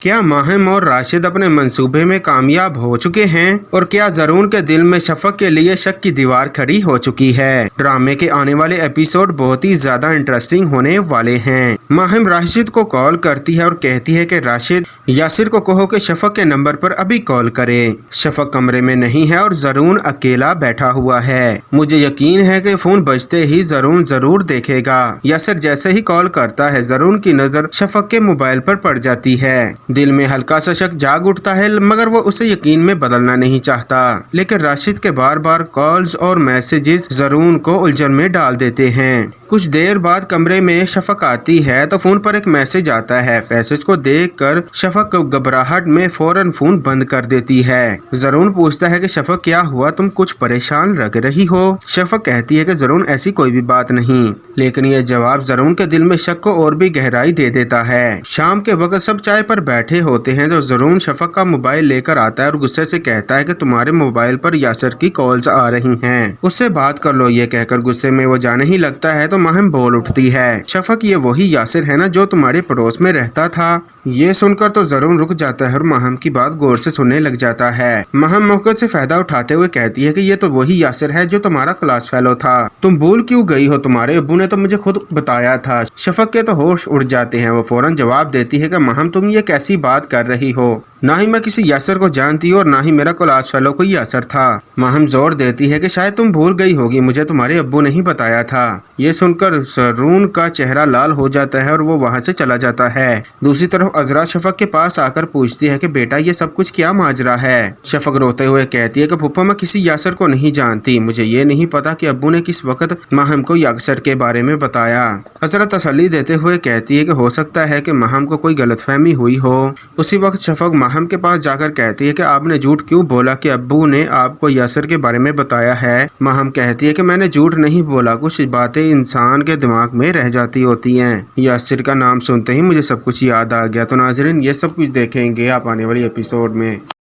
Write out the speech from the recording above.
کیا ماہم اور راشد اپنے منصوبے میں کامیاب ہو چکے ہیں؟ اور کیا زرون کے دل میں شفق کے لیے شک کی دیوار کھڑی ہو چکی ہے؟ ڈرامے کے آنے والے ایپیسوڈ بہت ہی زیادہ انٹرسٹنگ ہونے والے ہیں۔ ماہم راشد کو کال کرتی ہے اور کہتی ہے کہ راشد، یاسر کو کہو کہ شفق کے نمبر پر ابھی کال کرے۔ شفق کمرے میں نہیں ہے اور زرون اکیلا بیٹھا ہوا ہے۔ مجھے یقین ہے کہ فون بجتے ہی زرون ضرور دیکھے گا۔ یاسر جیسے ہی کال کرتا ہے، زرون کی نظر شفق کے موبائل پر پڑ جاتی ہے۔ دل میں ہلکا سا شک جاگ اٹھتا ہے، مگر وہ اسے یقین میں بدلنا نہیں چاہتا۔ لیکن راشد کے بار بار کالز اور میسیجز زرون کو الجھن میں ڈال دیتے ہیں۔ کچھ دیر بعد کمرے میں شفق آتی ہے تو فون پر ایک میسج آتا ہے۔ میسج کو دیکھ کر شفق گھبراہٹ میں فوراً فون بند کر دیتی ہے۔ زرون پوچھتا ہے کہ شفق کیا ہوا، تم کچھ پریشان لگ رہی ہو؟ شفق کہتی ہے کہ زرون ایسی کوئی بھی بات نہیں، لیکن یہ جواب زرون کے دل میں شک کو اور بھی گہرائی دے دیتا ہے۔ شام کے وقت سب چائے پر بیٹھے ہوتے ہیں تو زرون شفق کا موبائل لے کر آتا ہے اور غصے سے کہتا ہے کہ تمہارے موبائل پر یاسر کی کالز آ رہی ہیں، اس سے بات کر لو۔ یہ کہہ کر غصے میں وہ جانے ہی لگتا ہے تو ماہم بول اٹھتی ہے، شفق یہ وہی یاسر ہے نا جو تمہارے پڑوس میں رہتا تھا؟ یہ سن کر تو زرون رک جاتا ہے اور ماہم کی بات غور سے سننے لگ جاتا ہے۔ ماہم موقع سے فائدہ اٹھاتے ہوئے کہتی ہے کہ یہ تو وہی یاسر ہے جو تمہارا کلاس فیلو تھا، تم بھول کیوں گئی ہو؟ تمہارے ابو نے تو مجھے خود بتایا تھا۔ شفق کے تو ہوش اڑ جاتے ہیں، وہ فوراً جواب دیتی ہے کہ ماہم تم یہ کیسی بات کر رہی ہو؟ نہ ہی میں کسی یاسر کو جانتی ہوں اور نہ ہی میرا کلاس فیلو کوئی یاسر تھا۔ ماہم زور دیتی ہے کہ شاید تم بھول گئی ہوگی، مجھے تمہارے ابو نے ہی بتایا تھا۔ یہ سن کر زرون کا چہرہ لال ہو جاتا ہے اور وہ وہاں سے چلا جاتا ہے۔ دوسری طرف عذرا شفق کے پاس آ کر پوچھتی ہے کہ بیٹا یہ سب کچھ کیا ماجرا ہے؟ شفق روتے ہوئے کہتی ہے کہ پھپھا میں کسی یاسر کو نہیں جانتی، مجھے یہ نہیں پتا کہ ابو نے کس وقت ماہم کو یاسر کے بارے میں بتایا۔ عذرا تسلی دیتے ہوئے کہتی ہے کہ ہو سکتا ہے کہ ماہم کو کوئی غلط فہمی ہوئی ہو۔ اسی وقت شفق ماہم کے پاس جا کر کہتی ہے کہ آپ نے جھوٹ کیوں بولا کہ ابو نے آپ کو یاسر کے بارے میں بتایا ہے؟ ماہم کہتی ہے کہ میں نے جھوٹ نہیں بولا، کچھ باتیں انسان کے دماغ میں رہ جاتی ہوتی ہیں۔ یاسر کا نام سنتے ہی مجھے سب کچھ یاد آ گیا۔ تو ناظرین یہ سب کچھ دیکھیں گے آپ آنے والی ایپیسوڈ میں۔